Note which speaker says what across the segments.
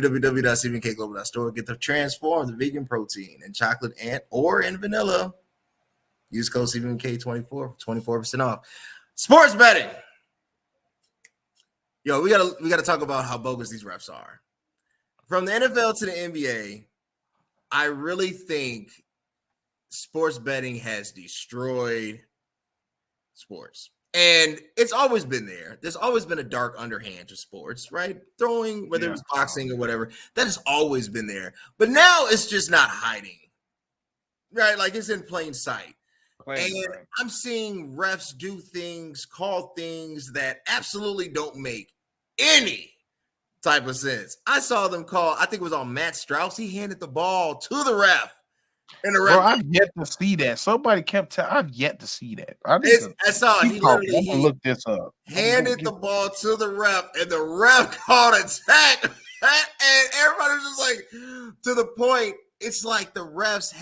Speaker 1: www.cbnkglobal.store. Get the transformed vegan protein in chocolate and or in vanilla. Use code CBNK24 for 24% off. Sports betting. Yo, we gotta talk about how bogus these refs are. From the NFL to the NBA, I really think sports betting has destroyed sports. And it's always been there. There's always been a dark underhand to sports, right? Throwing, whether it was boxing or whatever, that has always been there. But now it's just not hiding, right? Like it's in plain sight. I'm seeing refs do things, call things that absolutely don't make any type of sense. I saw them call, I think it was on Matt Strauss. He handed the ball to the ref. And the ref,
Speaker 2: I've yet to see that. Somebody kept telling, I've yet to see that.
Speaker 1: I saw it. He literally
Speaker 2: look this up.
Speaker 1: Handed the ball to the ref, and the ref called a tech. And everybody was just like, to the point, it's like the refs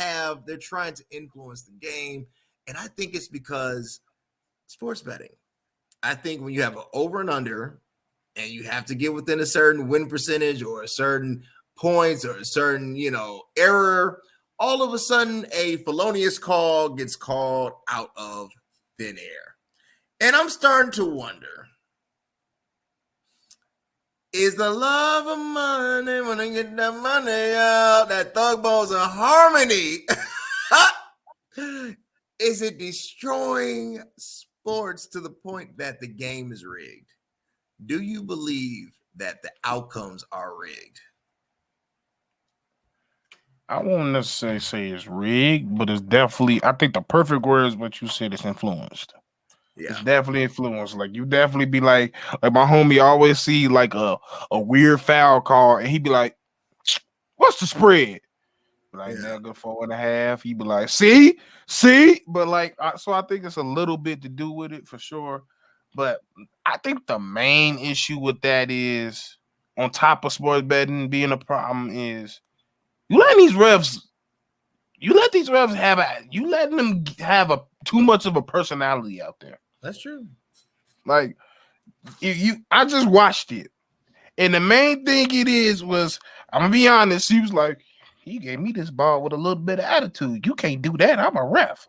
Speaker 1: they're trying to influence the game. And I think it's because sports betting. I think when you have an over and under, and you have to get within a certain win percentage or a certain points or a certain, error, all of a sudden a felonious call gets called out of thin air. And I'm starting to wonder, is the love of money when I get that money out, that Thug Bones and Harmony, is it destroying sports to the point that the game is rigged? Do you believe that the outcomes are rigged?
Speaker 2: I won't necessarily say it's rigged, but it's definitely, I think the perfect word is what you said, it's influenced. Yeah. It's definitely influenced. Like you definitely be like my homie always see like a weird foul call, and he'd be like, "What's the spread?" Like nigga 4.5. He'd be like, "See," but like, so I think it's a little bit to do with it for sure. But I think the main issue with that is, on top of sports betting being a problem, is you let these refs letting them have too much of a personality out there.
Speaker 1: That's true.
Speaker 2: Like I just watched it, and the main thing was, I'm gonna be honest, he was like, he gave me this ball with a little bit of attitude. You can't do that. I'm a ref.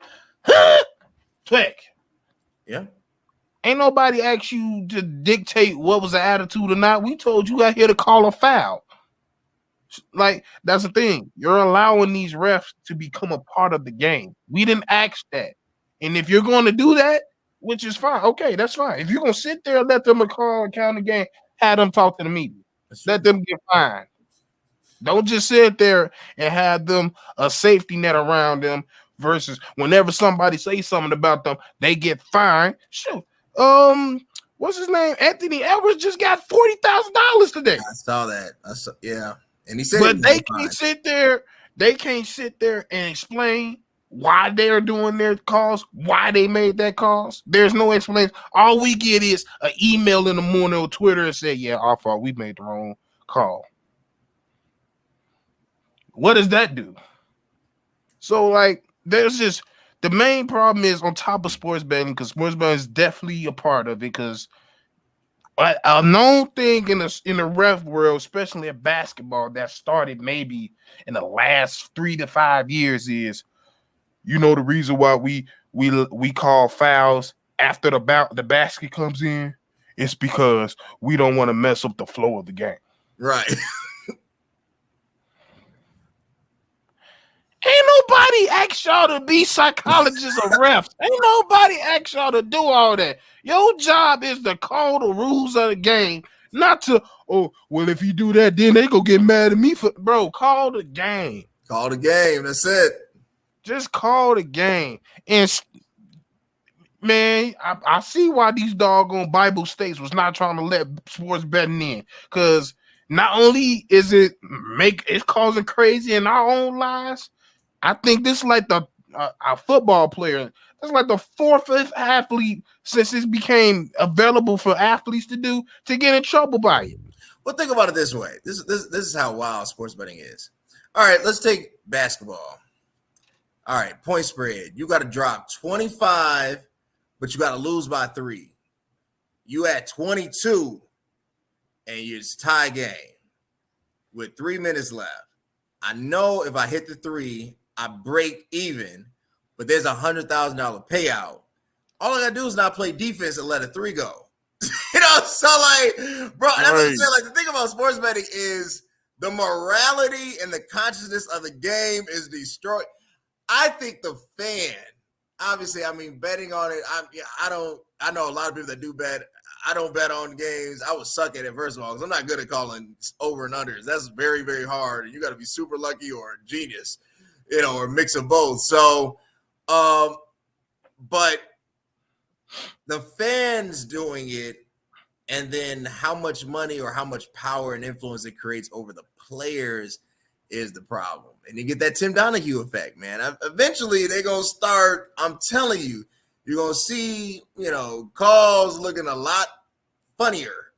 Speaker 2: Click.
Speaker 1: Yeah.
Speaker 2: Ain't nobody asked you to dictate what was the attitude or not. We told you out here to call a foul. Like, that's the thing. You're allowing these refs to become a part of the game. We didn't ask that. And if you're going to do that, which is fine, okay, that's fine. If you're going to sit there and let them call and count the game, have them talk to the media. Let them get fined. Don't just sit there and have them a safety net around them versus whenever somebody says something about them, they get fined. Shoot. What's his name? Anthony Edwards just got $40,000 today.
Speaker 1: I saw that. Yeah. And he said,
Speaker 2: but they can't sit there. They can't sit there and explain why they're doing their calls, why they made that calls. There's no explanation. All we get is an email in the morning on Twitter and say, "Yeah, our fault. We made the wrong call." What does that do? So, like, there's just the main problem is on top of sports betting, because sports betting is definitely a part of it. Because a known thing in the ref world, especially in basketball, that started maybe in the last 3 to 5 years is, the reason why we call fouls after the basket comes in, it's because we don't want to mess up the flow of the game.
Speaker 1: Right.
Speaker 2: Ain't nobody asked y'all to be psychologists or refs. Ain't nobody asked y'all to do all that. Your job is to call the rules of the game, not to, if you do that, then they go get mad at me for, bro, call the game.
Speaker 1: Call the game. That's it.
Speaker 2: Just call the game. And, man, I see why these doggone Bible states was not trying to let sports betting in. Because not only is it's causing crazy in our own lives, I think this is like a football player. This is like the 4th, 5th athlete since this became available for athletes to get in trouble by it.
Speaker 1: Well, think about it this way. This is how wild sports betting is. All right, let's take basketball. All right, point spread. You got to drop 25, but you got to lose by 3. You at 22, and it's tie game. with 3 minutes left. I know if I hit the three, I break even, but there's $100,000 payout. All I gotta do is not play defense and let a three go. So like, bro, that's what I'm saying. Like, the thing about sports betting is the morality and the consciousness of the game is destroyed. I think the fan, obviously, I mean, betting on it, I know a lot of people that do bet. I don't bet on games. I would suck at it, first of all, because I'm not good at calling over and unders. That's very, very hard. You got to be super lucky or a genius, or a mix of both. So, but the fans doing it, and then how much money or how much power and influence it creates over the players is the problem. And you get that Tim Donahue effect, man. Eventually, they're going to start, I'm telling you, you're going to see, calls looking a lot funnier.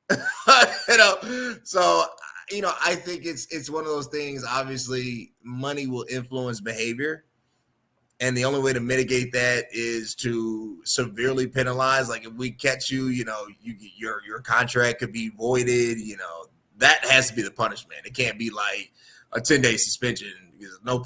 Speaker 1: So, I think it's one of those things. Obviously, money will influence behavior. And the only way to mitigate that is to severely penalize. Like, if we catch you, your contract could be voided. That has to be the punishment. It can't be like a 10-day suspension. Because no